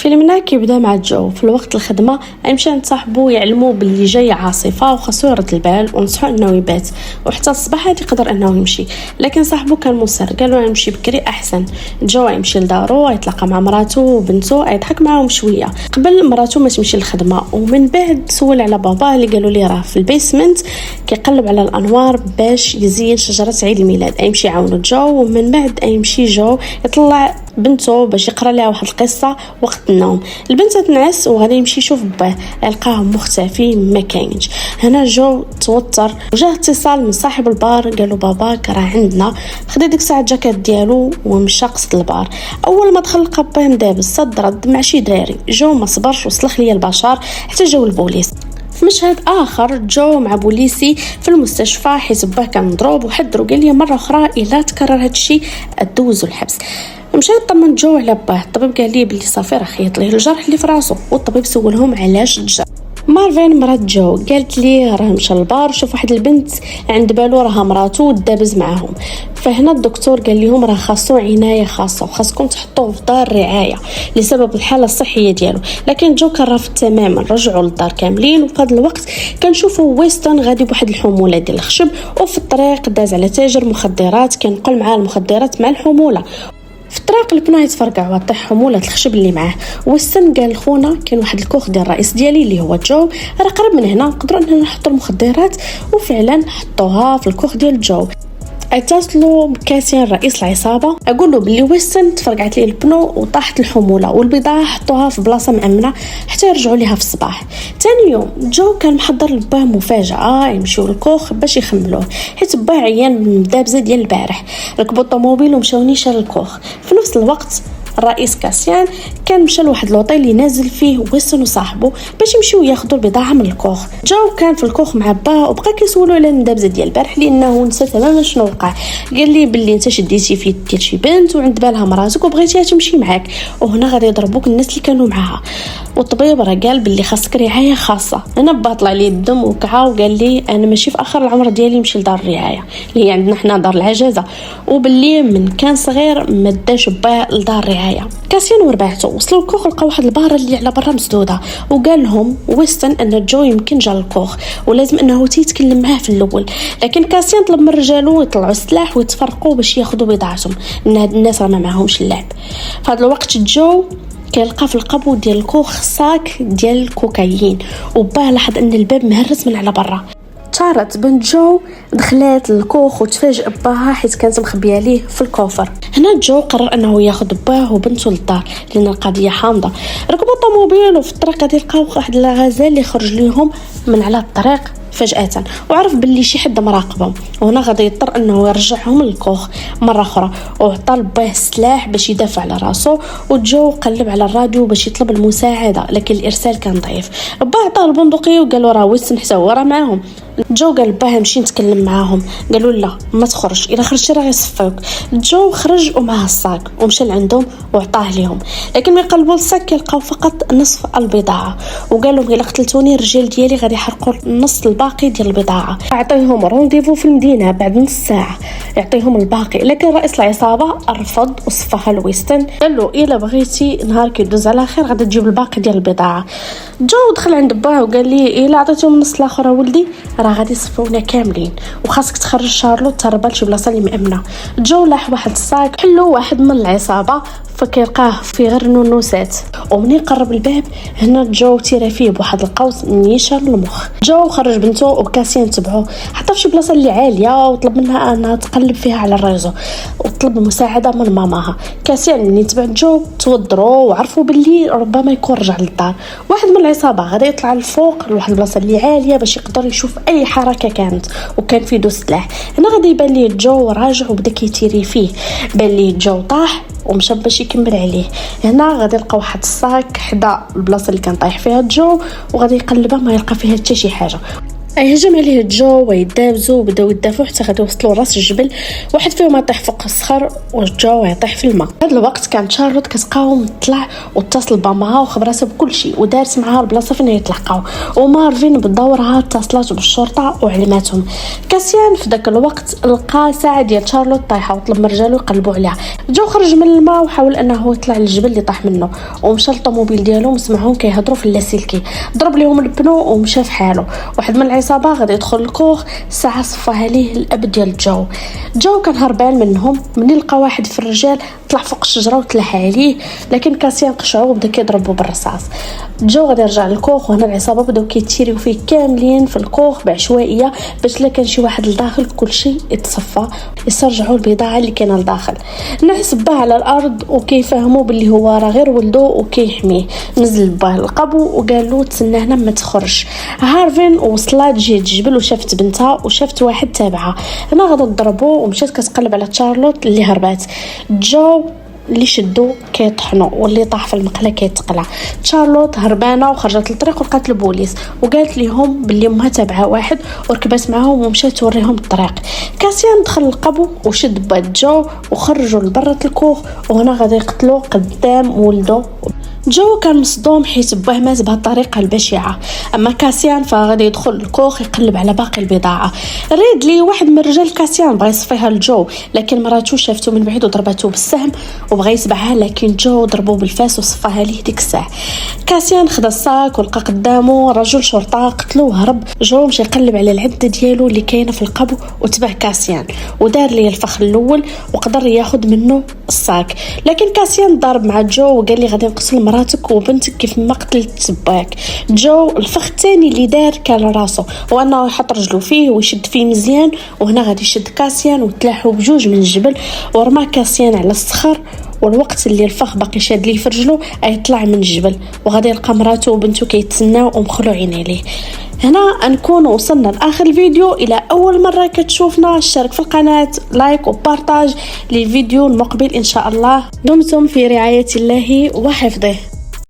فيلمنا كيبدا مع جو في الوقت الخدمه يمشي عند صاحبو يعلمو باللي جاي عاصفه وخاصو يرد البال ونصحو انه يبات وحتى الصباح هادي يقدر انه يمشي. لكن صاحبو كان مصر قالو يمشي بكري احسن. جو يمشي لدارو يتلاقى مع مراته وبنته يضحك معاهم شويه قبل مراته ما تمشي للخدمه. ومن بعد سول على بابا اللي قالوا لي راه في البيسمنت كيقلب على الانوار باش يزين شجره عيد الميلاد. يمشي يعاونو جو ومن بعد يمشي جو يطلع بنته باش يقرا لها واحد القصه وقت النوم. البنت تنعس وغادي يمشي يشوف باه يلقاه مختفي ما كاينش. هنا جو توتر وجاه اتصال من صاحب البار قالوا باباك راه عندنا. خدا ديك الساعه الجاكيت ديالو ومشى قصد البار. اول ما دخل لقى باه مدابز صد رد مع شي دراري. جو ما صبرش وصلخ ليا البشر حتى جاو البوليس. في مشهد اخر جو مع بوليسي في المستشفى حيت باه كان مضروب وحذروا قال لي مره اخرى الا تكرر هذا الشيء ادوزو الحبس. مشى يطمن جو على باه. الطبيب قال لي بلي صافي راه خيط ليه الجرح اللي في راسو والطبيب سولهم علاش الجرح. مارفين مرات جو قالت لي راه مشى للبار شوف واحد البنت عند بالو راها مراته ودابز معاهم. فهنا الدكتور قال لهم راه خاصو عنايه خاصه وخاصكم تحطوه في دار رعايه لسبب الحاله الصحيه ديالو. لكن جو كان رافض تماما. رجعوا للدار كاملين وفي هذا الوقت كنشوفوا ويستون غادي بواحد الحموله ديال الخشب وفي الطريق داز على تاجر مخدرات كينقل معاه المخدرات مع الحموله. في الطريق البناء يتفرقع وطيح حموله الخشب اللي معاه. وستن قال لخونا كان واحد الكوخ ديال الرئيس ديالي اللي هو جو راه قرب من هنا نقدروا اننا نحطوا المخدرات. وفعلا حطوها في الكوخ ديال جو. اتصلوا بكاسين رئيس العصابه اقول له بلي ويستن تفرقعت ليه البنو وطاحت الحموله والبضاعه حطوها في بلاصه مامنه حتى يرجعوا ليها في الصباح. ثاني يوم جو كان محضر لباه مفاجاه يمشيو للكوخ باش يخملوه حيت باه عيان من الدابزه ديال البارح. ركبوا الطوموبيل ومشاو نيشان للكوخ. في نفس الوقت الرئيس كاسيان كان مشى لواحد لوطيل اللي نازل فيه ويستون وصاحبه باش يمشيو ياخذوا البضاعه من الكوخ. جو كان في الكوخ مع باه وبقى كيسولو على الندابزه ديال البارح لانه نسى تماما شنو وقع. قال لي باللي انت شديتي في ديال شي بنت وعند بالها مراتك وبغيتيها تمشي معاك وهنا غادي يضربوك الناس اللي كانوا معاها. والطبيب راه قال باللي خاصك رعايه خاصه. انا با طلع لي الدم وكعا وقال لي انا ماشي في اخر العمر ديالي نمشي لدار الرعايه اللي هي عندنا حنا دار العجازه وباللي من كان صغير ما داش باه لدار الرعايه. كاسين ورباعته وصلوا الكوخ لقاو واحد البار اللي على برا مسدوده وقال لهم ويستن ان جو يمكن جا للكوخ ولازم انه يتكلم معاه في الاول. لكن كاسين طلب من رجالو يطلعوا السلاح ويتفرقوا باش ياخذوا بضاعتهم ان هاد الناس راه ما معاهمش اللعب. في هذا الوقت جو كيلقى في القبو ديال الكوخ صاك ديال الكوكايين وباه لاحظ ان الباب مهرس من على برا. شارت بنت جو دخلت للكوخ وتفاجئ باها حيت كانت مخبيه ليه في الكوفر. هنا جو قرر انه ياخذ باه وبنته للدار لان القضيه حامضه. ركبوا الطوموبيل وفي الطريق غادي يلقاو واحد الغزال اللي خرج ليهم من على الطريق فجأة وعرف باللي شي حد مراقبهم. وهنا غادي يضطر انه يرجعهم للكوخ مره اخرى وعطى باه السلاح باش يدافع على راسو. وجو قلب على الراديو باش يطلب المساعده لكن الارسال كان ضعيف. باه عطاه البندقيه وقال له راه ويستن حتى هو راه معاهم. جو قال باه نمشي نتكلم معاهم. قالوا لا ما تخرج الا خرجتي راه يصفوك. جو خرج ومعه الصاك ومشى لعندهم وعطاه ليهم. لكن ملي قلبوا الصاك كيلقاو فقط نصف البضاعه وقال لهم الا قتلتوني الرجال ديالي غادي يحرقوا النص الباقي ديال البضاعه. عطيهم رونديفو في المدينه بعد نص ساعه يعطيهم الباقي. لكن رئيس العصابه رفض وصفها لويستن قال له الا بغيتي نهار كيدوز على خير غادي تجيب الباقي ديال البضاعه. جو دخل عند باه وقال لي الا عطيتهم النص الاخر ولدي راه غادي يصفونا كاملين وخاصك تخرج شارلوت تهرب لشي بلاصه اللي مامنه. جو لاح واحد الصاك حلو واحد من العصابه فكيلقاه في غير نونوسات ومنين قرب الباب هنا جو تيرا فيه بواحد القوس نيشان المخ. جو خرج بنته وكاسين تبعوه حتى في شي بلاصه اللي عاليه وطلب منها انها تقلب فيها على الريزو وطلب مساعده من ماماها. كاسين منين تبع جو توضروا وعرفوا باللي ربما يكون رجع للدار. واحد من العصابه غادي يطلع للفوق لواحد البلاصه اللي عاليه باش يقدر يشوف اي حركه كانت وكان في دو سلاح. هنا غادي يبان ليه جو راجع وبدا كيتيري فيه. بان ليه جو طاح ومشى باش يكمل عليه. هنا غادي يلقى واحد الصاك حدا البلاصه اللي كان طايح فيها جو وغادي يقلبها ما يلقى فيها حتى شي حاجه. هجم عليه جو ويدابزوا وبداو يدافعوا حتى غادي وصلوا راس الجبل. واحد فيهم يطيح فوق الصخر وجو يطيح في الماء. هذا الوقت كانت شارلوت كتقاوم تطلع واتصل بامها وخبراتها بكل شيء ودارت معها البلاصه فين يتلقاو. ومارفين بدورها اتصلت بالشرطه وعلماتهم. كاسيان في ذاك الوقت لقى ساعه ديال شارلوت طايحه وطلب من رجالو يقلبوا عليها. جو خرج من الماء وحاول انه يطلع للجبل اللي طاح منه ومشى للطوموبيل ديالو وسمعهم كيهضروا في اللاسلكي. ضرب لهم البنو ومشى في حاله. واحد من العصابه غادي يدخل الكوخ ساعه صفاها ليه الاب ديال جو كان هربان منهم. منين لقى واحد في الرجال طلع فوق الشجره وتلاح عليه لكن كاسيان قشعو وبدا كيضربو بالرصاص. جو غادي يرجع للكوخ وهنا العصابه بداو كيتشيريو فيه كاملين في الكوخ بعشوائيه باش لا كان شي واحد لداخل كلشي يتصفى يسترجعوا البضاعه اللي كاينه لداخل. الناس باه على الارض وكيفهموا باللي هو راه غير ولده وكيحميه. نزل باه القبو وقال له تسنى هنا ما تخرج. هارفين وصلات جهه الجبل وشافت بنتها وشافت واحد تابعها. هنا غادي تضربوا ومشات كتقلب على شارلوت اللي هربات. جو اللي شدو كيطحنوا واللي طاح في المقله كيتقلع. شارلوت هربانه وخرجت للطريق ولقات البوليس وقالت لهم باللي امها تابعه واحد وركبت معاهم ومشات توريهم الطريق. كاسيان دخل القبو وشد باد جو وخرجوا لبرة الكوخ وهنا غادي يقتلوا قدام ولده. جو كان مصدوم حيت باه مات بهذه الطريقه البشعه. اما كاسيان فغادي يدخل الكوخ يقلب على باقي البضاعه. ريدلي واحد من رجال كاسيان بغى يصفيها لجو لكن مراتو شافته من بعيد وضربته بالسهم وبغى يتبعها لكن جو ضربو بالفاس وصفاها ليه ديك الساعه. كاسيان خدا الصاك ولقى قدامه رجل شرطه قتلوه وهرب. جو مشى يقلب على العده ديالو اللي كاينه في القبو وتبع كاسيان ودار ليه الفخ الاول وقدر ياخذ منه الصاك. لكن كاسيان ضارب مع جو وقال لي غادي نقتل مراتك وبنتك كيف ما قتلت باك. جو الفخ الثاني اللي دار كان راسو وانه يحط رجلو فيه ويشد فيه مزيان وهنا غادي يشد كاسيان وتلاحوا بجوج من الجبل ورمى كاسيان على الصخر. والوقت اللي الفخ باقي شاد ليه في رجلو يطلع من الجبل وغادي يلقى مراته وبنته كيتسناو ومخلوعين عليه. هنا نكون وصلنا لاخر الفيديو. الى اول مره كتشوفنا اشترك في القناه لايك وبارطاج للفيديو المقبل ان شاء الله. دمتم في رعايه الله وحفظه.